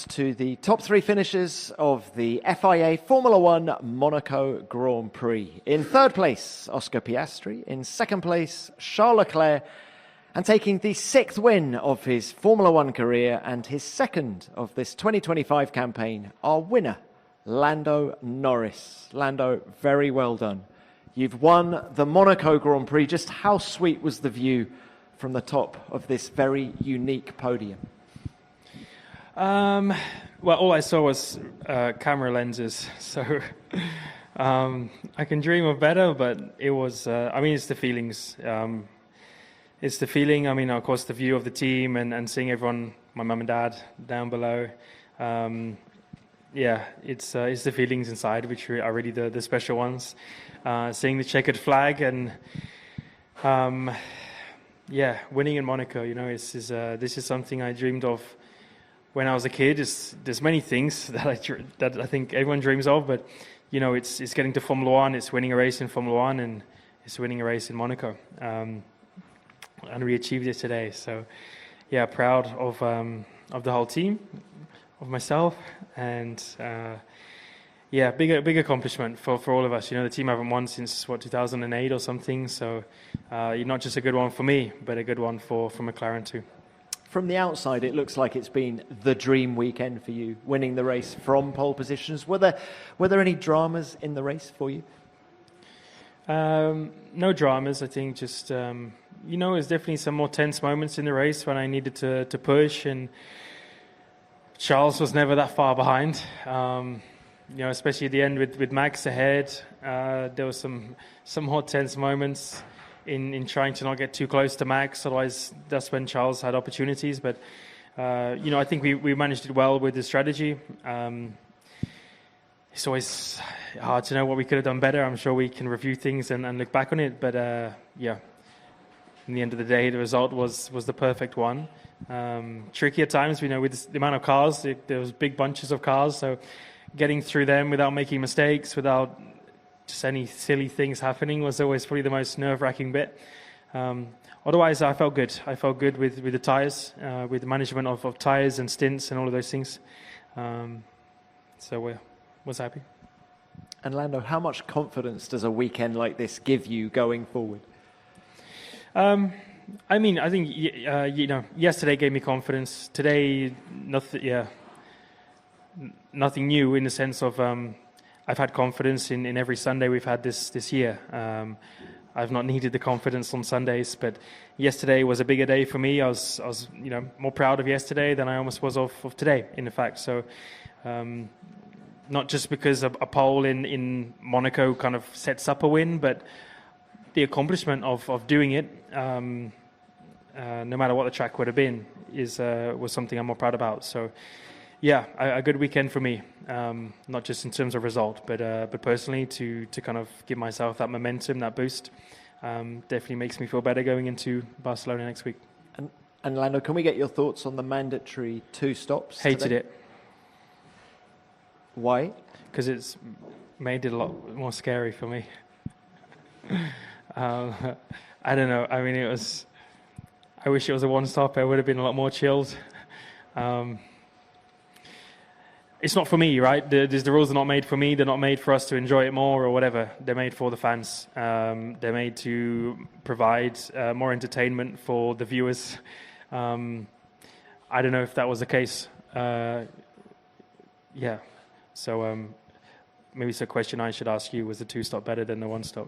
To the top three finishers of the FIA Formula One Monaco Grand Prix. In third place, Oscar Piastri. In second place, Charles Leclerc. And taking the sixth win of his Formula One career and his second of this 2025 campaign, our winner, Lando Norris. Lando, very well done. You've won the Monaco Grand Prix. Just how sweet was the view from the top of this very unique podium? Well, all I saw was camera lenses, so I can dream of better, but it was, it's the feelings. It's the feeling, of course, the view of the team and seeing everyone, my mum and dad, down below. It's the feelings inside, which are really the special ones. Seeing the checkered flag and, winning in Monaco, this is something I dreamed of when I was a kid. There's many things that I think everyone dreams of, but it's getting to Formula One, it's winning a race in Formula One, and it's winning a race in Monaco, and we achieved it today. So, proud of the whole team, of myself, and big accomplishment for all of us. The team haven't won since 2008 or something. So, not just a good one for me, but a good one for McLaren too. From the outside, it looks like it's been the dream weekend for you, winning the race from pole positions. Were there any dramas in the race for you? No dramas. I think just, there's definitely some more tense moments in the race when I needed to push, and Charles was never that far behind. Especially at the end with Max ahead, there was some more tense moments in trying to not get too close to Max, otherwise that's when Charles had opportunities. But I think we managed it well with the strategy. It's always hard to know what we could have done better. I'm sure we can review things and look back on it, but in the end of the day, the result was the perfect one. Tricky at times, with the amount of cars, there was big bunches of cars, so getting through them without making mistakes, without just any silly things happening, was always probably the most nerve-wracking bit. Otherwise, I felt good. I felt good with the tyres, with the management of tyres and stints and all of those things. So was happy. And Lando, how much confidence does a weekend like this give you going forward? I think yesterday gave me confidence. Today, nothing new in the sense of I've had confidence in every Sunday we've had this year. I've not needed the confidence on Sundays, but yesterday was a bigger day for me. I was more proud of yesterday than I almost was of today, in fact. So, not just because a pole in Monaco kind of sets up a win, but the accomplishment of doing it, no matter what the track would have been, was something I'm more proud about. So, a good weekend for me, not just in terms of result, but personally to kind of give myself that momentum, that boost, definitely makes me feel better going into Barcelona next week. And Lando, can we get your thoughts on the mandatory 2 stops? Hated it. Why? Because it's made it a lot more scary for me. I don't know. I wish it was a 1-stop. I would have been a lot more chilled. It's not for me, right? The rules are not made for me. They're not made for us to enjoy it more or whatever. They're made for the fans. They're made to provide more entertainment for the viewers. I don't know if that was the case. So maybe it's a question I should ask you. Was the 2-stop better than the 1-stop?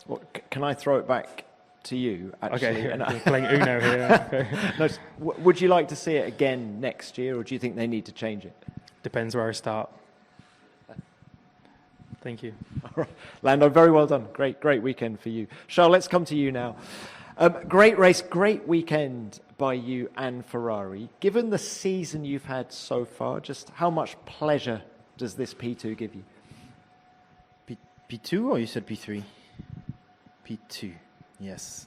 Well, can I throw it back to you, actually? Okay, you're playing Uno here. Okay. No, would you like to see it again next year, or do you think they need to change it? Depends where I start. Thank you. All right. Lando, very well done. Great weekend for you. Charles, let's come to you now. Great race, great weekend by you and Ferrari. Given the season you've had so far, just how much pleasure does this P2 give you? P2 or you said P3? P2, yes.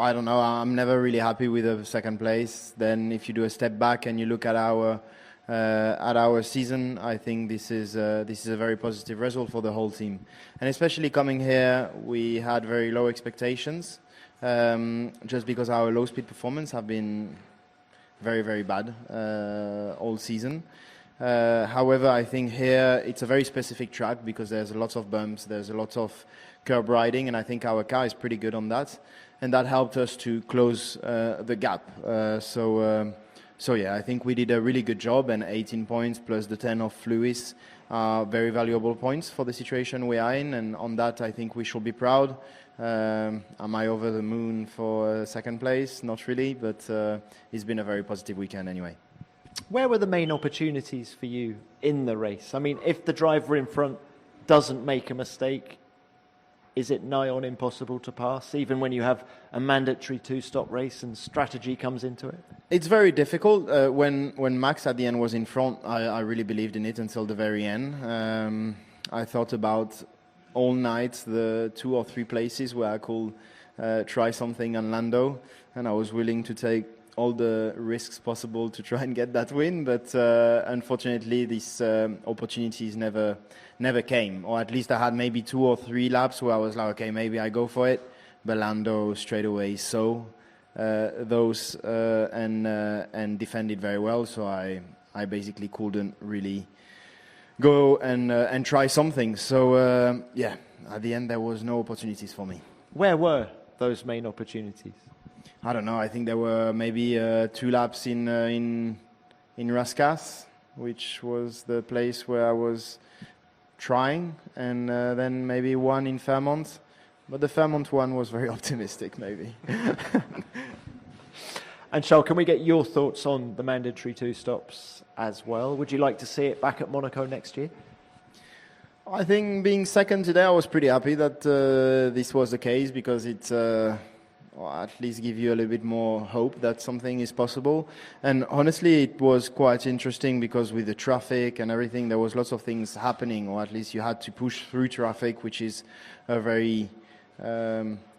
I don't know. I'm never really happy with a second place. Then if you do a step back and you look at our season, I think this is a very positive result for the whole team. And especially coming here, we had very low expectations, just because our low speed performance have been very, very bad all season. However, I think here it's a very specific track because there's lots of bumps, there's a lot of curb riding, and I think our car is pretty good on that. And that helped us to close the gap. So yeah, I think we did a really good job, and 18 points plus the 10 of Lewis are very valuable points for the situation we are in, and on that I think we should be proud. Am I over the moon for second place? Not really, but it's been a very positive weekend anyway. Where were the main opportunities for you in the race? I mean, if the driver in front doesn't make a mistake, is it nigh on impossible to pass, even when you have a mandatory two-stop race and strategy comes into it? It's very difficult. When Max at the end was in front, I really believed in it until the very end. I thought about all night the 2 or 3 places where I could try something on Lando, and I was willing to take all the risks possible to try and get that win, but unfortunately these opportunities never came, or at least I had maybe 2 or 3 laps where I was like, okay, maybe I go for it, but Lando straight away saw those and defended very well, so I basically couldn't really go and try something. So yeah, at the end there was no opportunities for me. Where were those main opportunities? I don't know. I think there were maybe 2 laps in Rascasse, which was the place where I was trying, and then maybe 1 in Fairmont. But the Fairmont one was very optimistic, maybe. And Charles, can we get your thoughts on the mandatory 2 stops as well? Would you like to see it back at Monaco next year? I think being second today, I was pretty happy that this was the case, because it at least give you a little bit more hope that something is possible. And honestly, it was quite interesting because with the traffic and everything, there was lots of things happening, or at least you had to push through traffic, which is a very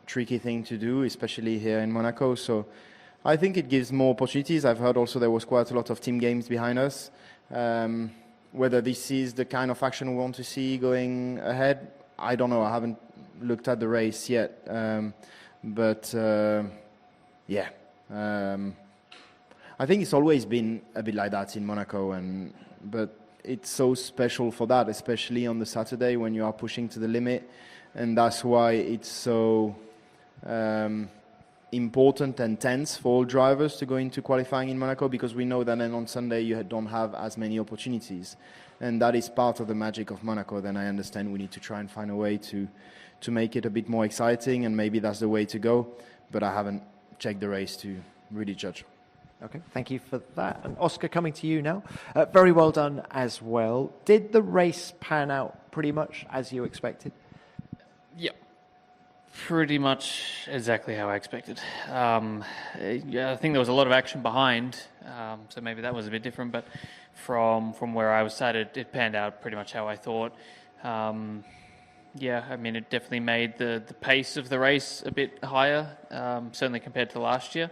tricky thing to do, especially here in Monaco. So I think it gives more opportunities. I've heard also there was quite a lot of team games behind us. Whether this is the kind of action we want to see going ahead, I don't know. I haven't looked at the race yet. But yeah, I think it's always been a bit like that in Monaco, but it's so special for that, especially on the Saturday when you are pushing to the limit, and that's why it's so important and tense for all drivers to go into qualifying in Monaco, because we know that then on Sunday you don't have as many opportunities, and that is part of the magic of Monaco. Then I understand we need to try and find a way to make it a bit more exciting, and maybe that's the way to go, but I haven't checked the race to really judge. Okay, thank you for that. And Oscar, coming to you now. Very well done as well. Did the race pan out pretty much as you expected? Yeah, pretty much exactly how I expected. Yeah, I think there was a lot of action behind, so maybe that was a bit different, but from where I was sat, it panned out pretty much how I thought. Yeah, I mean, it definitely made the pace of the race a bit higher, certainly compared to last year.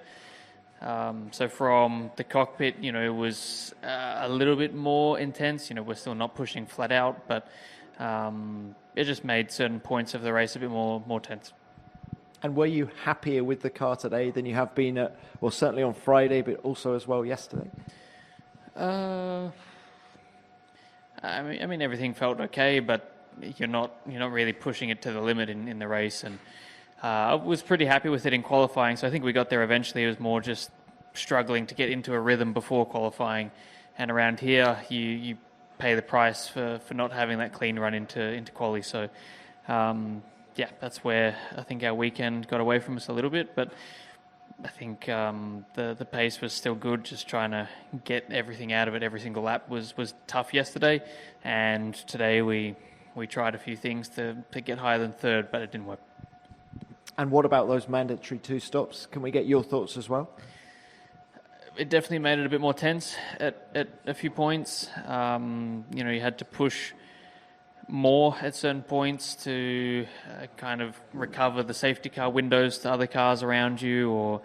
So from the cockpit, it was a little bit more intense. We're still not pushing flat out, but it just made certain points of the race a bit more tense. And were you happier with the car today than you have been certainly on Friday, but also as well yesterday? I mean, everything felt okay, but you're not really pushing it to the limit in the race, and I was pretty happy with it in qualifying. So I think we got there eventually. It was more just struggling to get into a rhythm before qualifying, and around here you pay the price for not having that clean run into quali. So yeah, that's where I think our weekend got away from us a little bit, but I think the pace was still good. Just trying to get everything out of it every single lap was tough yesterday, and today we tried a few things to get higher than third, but it didn't work. And what about those mandatory 2 stops? Can we get your thoughts as well? It definitely made it a bit more tense at a few points. You had to push more at certain points to kind of recover the safety car windows to other cars around you, or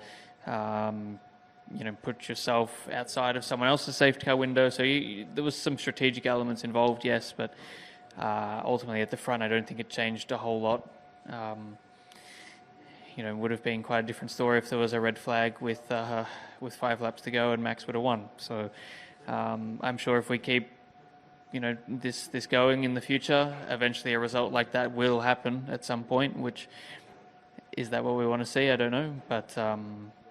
put yourself outside of someone else's safety car window. So there was some strategic elements involved, yes, but ultimately at the front I don't think it changed a whole lot. would have been quite a different story if there was a red flag with 5 laps to go and Max would have won. So I'm sure if we keep this going in the future, eventually a result like that will happen at some point. Which is that what we want to see? I don't know, but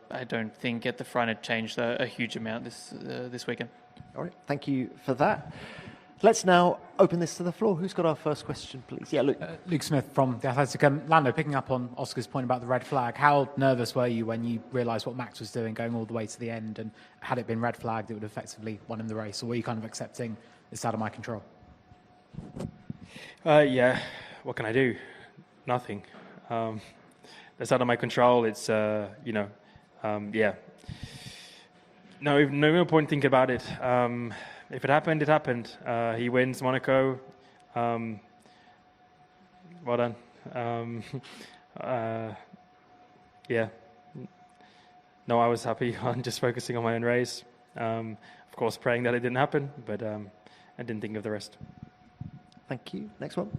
I don't think at the front it changed a huge amount this weekend. All right, thank you for that. Let's now open this to the floor. Who's got our first question, please? Yeah, Luke. Luke Smith from The Athletic. Lando, picking up on Oscar's point about the red flag, how nervous were you when you realised what Max was doing, going all the way to the end, and had it been red flagged, it would have effectively won him the race? Or were you kind of accepting it's out of my control? Yeah, what can I do? Nothing. It's out of my control. It's, yeah. No point thinking about it. If it happened, it happened. He wins Monaco. Well done. Yeah. No, I was happy on just focusing on my own race. Of course, praying that it didn't happen, but I didn't think of the rest. Thank you. Next one.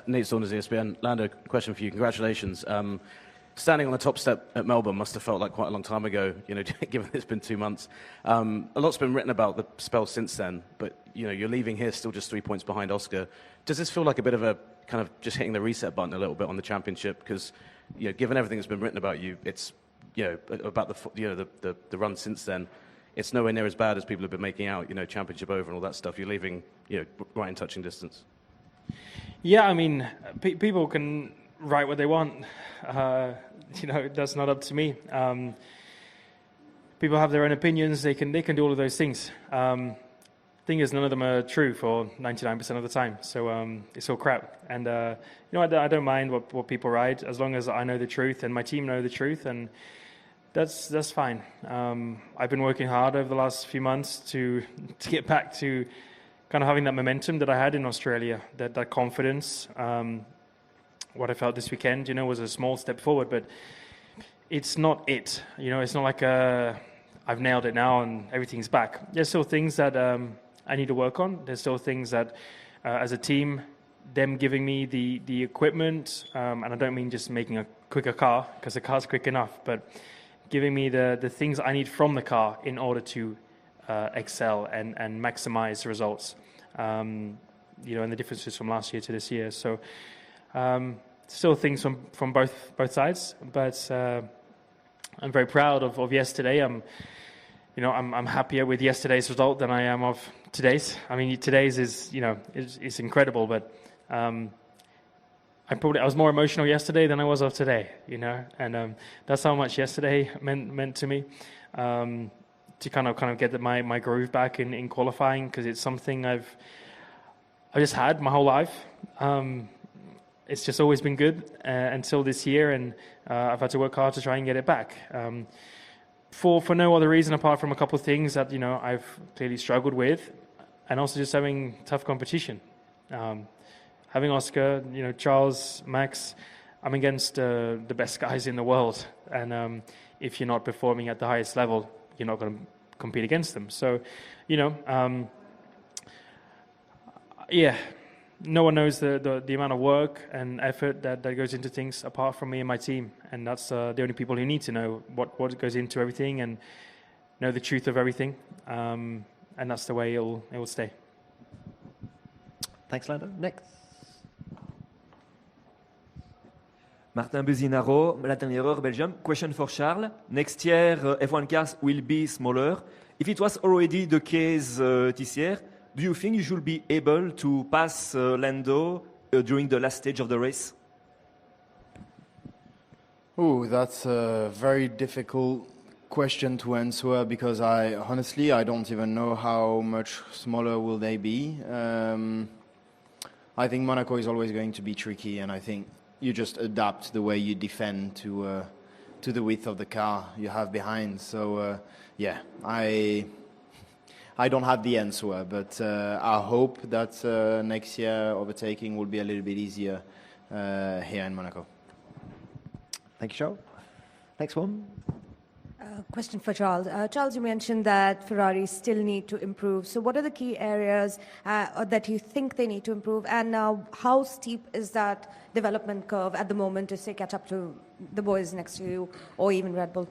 Nate Saunders, ESPN. Lando, question for you. Congratulations. Standing on the top step at Melbourne must have felt like quite a long time ago, given it's been 2 months. A lot's been written about the spell since then, but, you're leaving here still just 3 points behind Oscar. Does this feel like a bit of a kind of just hitting the reset button a little bit on the championship? Because, given everything that's been written about you, it's, about the run since then, it's nowhere near as bad as people have been making out, championship over and all that stuff. You're leaving, right in touching distance. Yeah, I mean, people can write what they want. That's not up to me. People have their own opinions. They can do all of those things. Thing is, none of them are true for 99% of the time. So it's all crap. And I don't mind what people write as long as I know the truth and my team know the truth, and that's fine. I've been working hard over the last few months to get back to kind of having that momentum that I had in Australia, that confidence. What I felt this weekend, was a small step forward, but it's not it. It's not like I've nailed it now and everything's back. There's still things that I need to work on. There's still things that, as a team, them giving me the equipment, and I don't mean just making a quicker car, because the car's quick enough, but giving me the things I need from the car in order to excel and maximize the results. And the differences from last year to this year. So still things from both sides, but I'm very proud of yesterday. I'm happier with yesterday's result than I am of today's. I mean, today's is incredible, but I was more emotional yesterday than I was of today. And that's how much yesterday meant to me. To kind of get my groove back in qualifying, because it's something I've just had my whole life. It's just always been good until this year, and I've had to work hard to try and get it back. For no other reason apart from a couple of things that I've clearly struggled with, and also just having tough competition. Having Oscar, Charles, Max, I'm against the best guys in the world, and if you're not performing at the highest level, you're not going to compete against them. So, yeah, no one knows the amount of work and effort that goes into things apart from me and my team. And that's the only people who need to know what goes into everything and know the truth of everything. And that's the way it will stay. Thanks, Lando. Next. Martin Buzinaro, La Dernière Heure, Belgium. Question for Charles. Next year, F1 cars will be smaller. If it was already the case this year, do you think you should be able to pass Lando during the last stage of the race? Oh, that's a very difficult question to answer, because I don't even know how much smaller will they be. I think Monaco is always going to be tricky, and I think you just adapt the way you defend to the width of the car you have behind. So yeah, I don't have the answer, but I hope that next year overtaking will be a little bit easier here in Monaco. Thank you, Charles. Next one. Question for Charles. Charles, you mentioned that Ferrari still need to improve. So what are the key areas that you think they need to improve? And how steep is that development curve at the moment to, say, catch up to the boys next to you or even Red Bull?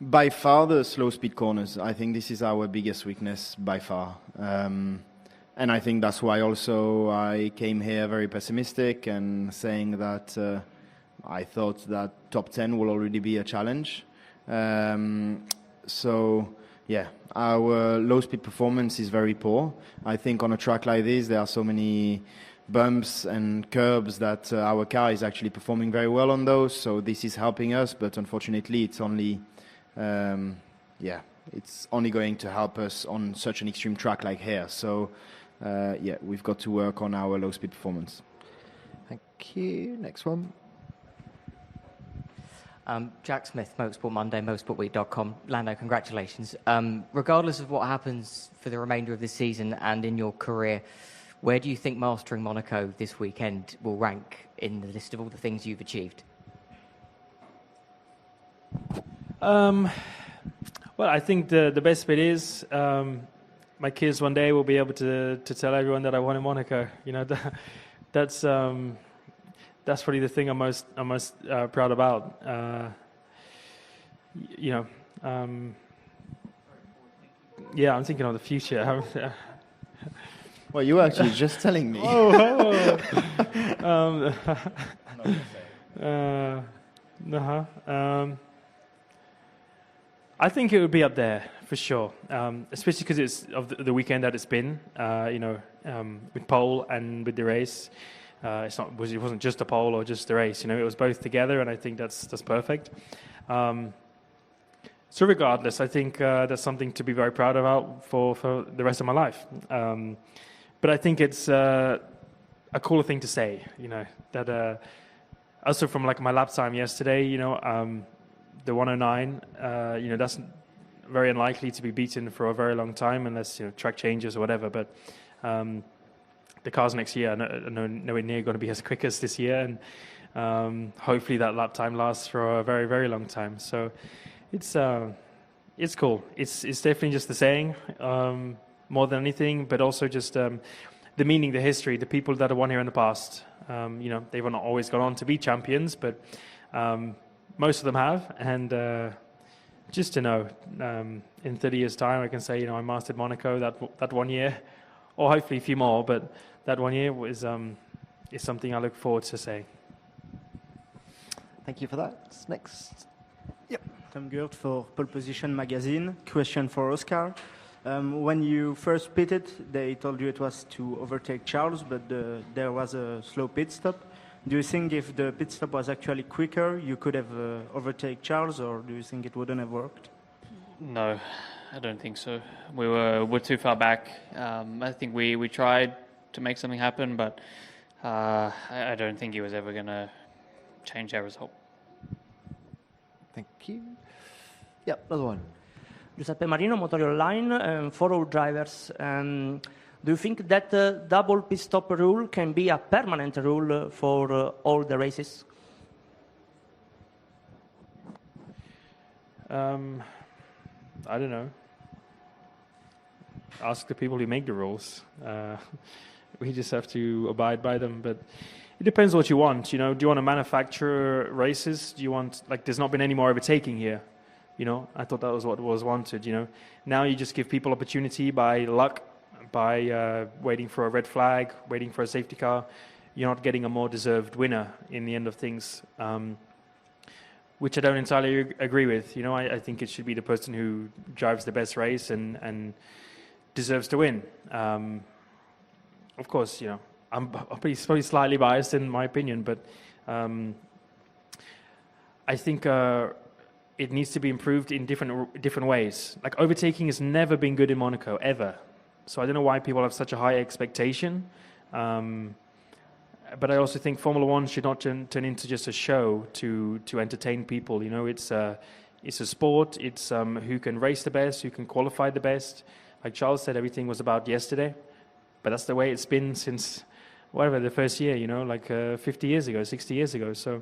By far the slow speed corners. I think this is our biggest weakness by far. And I think that's why also I came here very pessimistic and saying that I thought that top 10 will already be a challenge. So, yeah, our low-speed performance is very poor. I think on a track like this, there are so many bumps and curbs that our car is actually performing very well on those. So this is helping us, but unfortunately, it's only, it's only going to help us on such an extreme track like here. So, we've got to work on our low-speed performance. Thank you. Next one. Jack Smith, Motorsport Monday, motorsportweek.com. Lando, congratulations. Regardless of what happens for the remainder of the season and in your career, where do you think mastering Monaco this weekend will rank in the list of all the things you've achieved? Well, I think the best bit is my kids one day will be able to tell everyone that I won in Monaco. You know, that's probably the thing I'm most proud about. I'm thinking of the future. Well, you were actually just telling me. I think it would be up there for sure, especially because it's of the weekend that it's been. With pole and with the race. It wasn't just a pole or just a race, it was both together, and I think that's perfect. So regardless, I think that's something to be very proud about for the rest of my life. But I think it's a cooler thing to say, that also from like my lap time yesterday, the 109, that's very unlikely to be beaten for a very long time unless track changes or whatever. But the cars next year are nowhere near going to be as quick as this year, and hopefully that lap time lasts for a very, very long time. So it's cool. It's definitely just the saying more than anything, but also just the meaning, the history, the people that have won here in the past. They've not always gone on to be champions, but most of them have, and just to know, in 30 years' time, I can say, I mastered Monaco that 1 year, or hopefully a few more, but that 1 year is something I look forward to saying. Thank you for that. Next. Yep. Tom Gurt for Pole Position Magazine. Question for Oscar. When you first pitted, they told you it was to overtake Charles, but there was a slow pit stop. Do you think if the pit stop was actually quicker, you could have overtaken Charles, or do you think it wouldn't have worked? No, I don't think so. We're too far back. I think we tried to make something happen, but I don't think he was ever going to change our result. Thank you. Yep, another one. Giuseppe Marino, Motori Online, for all drivers. Do you think that double pit stop rule can be a permanent rule for all the races? I don't know. Ask the people who make the rules. We just have to abide by them. But it depends what you want. Do you want to manufacture races? Do you want, there's not been any more overtaking here. I thought that was what was wanted. Now you just give people opportunity by luck, by waiting for a red flag, waiting for a safety car. You're not getting a more deserved winner in the end of things, which I don't entirely agree with. I think it should be the person who drives the best race and deserves to win. Of course, I'm probably slightly biased in my opinion, but I think it needs to be improved in different ways. Overtaking has never been good in Monaco, ever. So I don't know why people have such a high expectation. But I also think Formula One should not turn into just a show to entertain people. It's a sport. It's who can race the best, who can qualify the best. Like Charles said, everything was about yesterday. But that's the way it's been since, the first year, 50 years ago, 60 years ago. So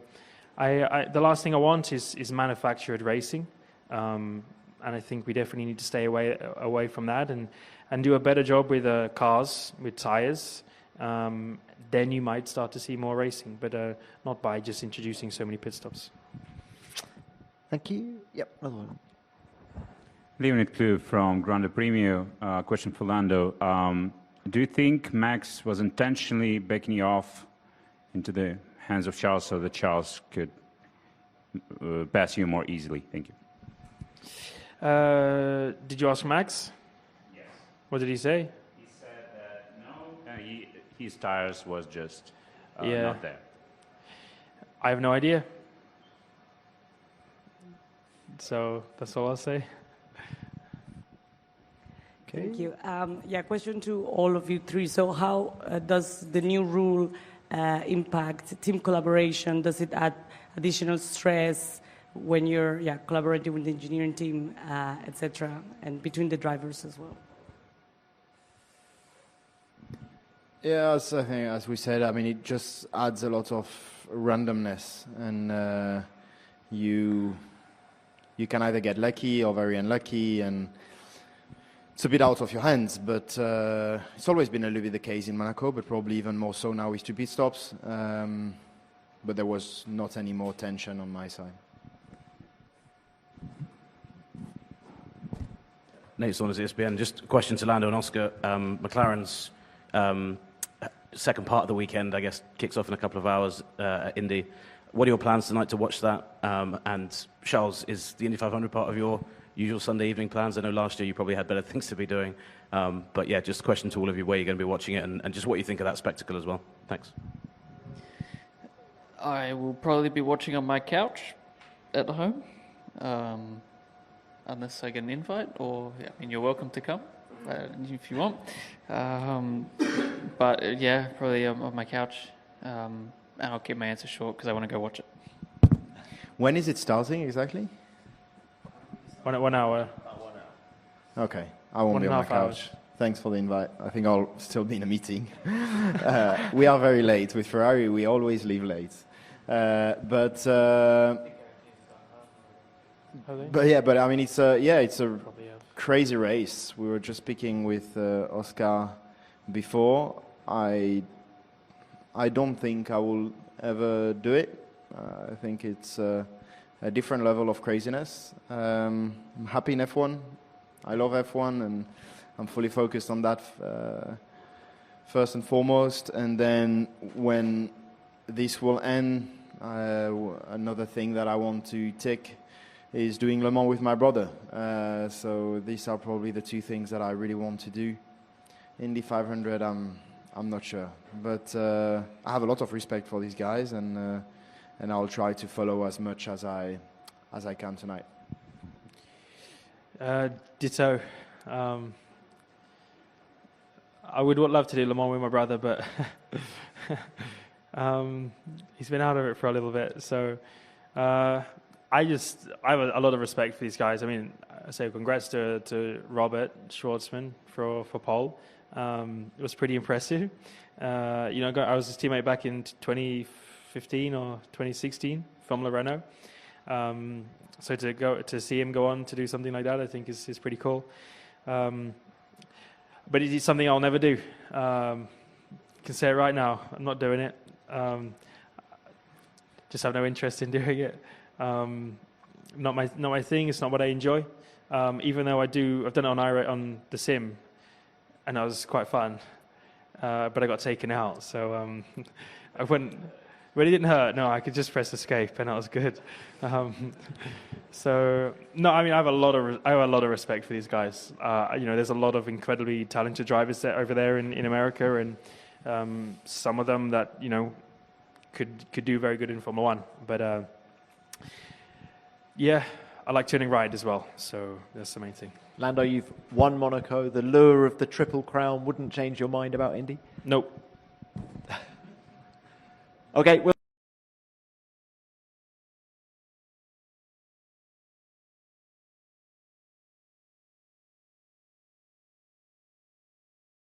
the last thing I want is manufactured racing. And I think we definitely need to stay away from that and do a better job with cars, with tyres. Then you might start to see more racing, but not by just introducing so many pit stops. Thank you. Yep, another one. Leonid Klug from Grande Premio. Question for Lando. Do you think Max was intentionally backing you off into the hands of Charles so that Charles could pass you more easily? Thank you. Did you ask Max? Yes. What did he say? He said that no, his tires was just Yeah. not there. I have no idea. So that's all I'll say. Okay. Thank you. Question to all of you three. So how does the new rule impact team collaboration? Does it add additional stress when you're collaborating with the engineering team, etc., and between the drivers as well? Yeah, I think, as we said, I mean, it just adds a lot of randomness, and you can either get lucky or very unlucky, and it's a bit out of your hands. But it's always been a little bit the case in Monaco, but probably even more so now with 2 pit stops. But there was not any more tension on my side. Nate Saunders, ESPN. Just a question to Lando and Oscar. McLaren's second part of the weekend, I guess, kicks off in a couple of hours at Indy. What are your plans tonight to watch that? And Charles, is the Indy 500 part of your usual Sunday evening plans? I know last year you probably had better things to be doing. But yeah, just a question to all of you, where you're going to be watching it and just what you think of that spectacle as well. Thanks. I will probably be watching on my couch at home, unless I get an invite, or I mean, you're welcome to come if you want. But yeah, probably on my couch, and I'll keep my answer short because I want to go watch it. When is it starting exactly? 1 hour. Okay, I won't be on my 1.5 couch. hours. Thanks for the invite. I think I'll still be in a meeting. We are very late with Ferrari. We always leave late. But I mean, it's a crazy race. We were just speaking with Oscar before. I don't think I will ever do it. I think it's a different level of craziness. I'm happy in F1. I love F1, and I'm fully focused on that first and foremost. And then when this will end, another thing that I want to tick is doing Le Mans with my brother. So these are probably the 2 things that I really want to do. Indy 500, I'm not sure, but I have a lot of respect for these guys, and I'll try to follow as much as I can tonight. Ditto. I would love to do Le Mans with my brother, but he's been out of it for a little bit. So I have a lot of respect for these guys. I mean, I say congrats to Robert Schwartzman for pole. It was pretty impressive. I was his teammate back in 2015 or 2016, Formula Renault. So to see him go on to do something like that, I think is pretty cool. But it is something I'll never do. I can say it right now. I'm not doing it. Just have no interest in doing it. Not my thing. It's not what I enjoy. Even though I've done it on the sim, and that was quite fun. But I got taken out, so I wouldn't. But it didn't hurt. No, I could just press escape, and that was good. So no, I mean, I have a lot of respect for these guys. There's a lot of incredibly talented drivers over there in America, and some of them that could do very good in Formula One. But I like turning right as well. So that's the main thing. Lando, you've won Monaco. The lure of the Triple Crown wouldn't change your mind about Indy? Nope. Okay.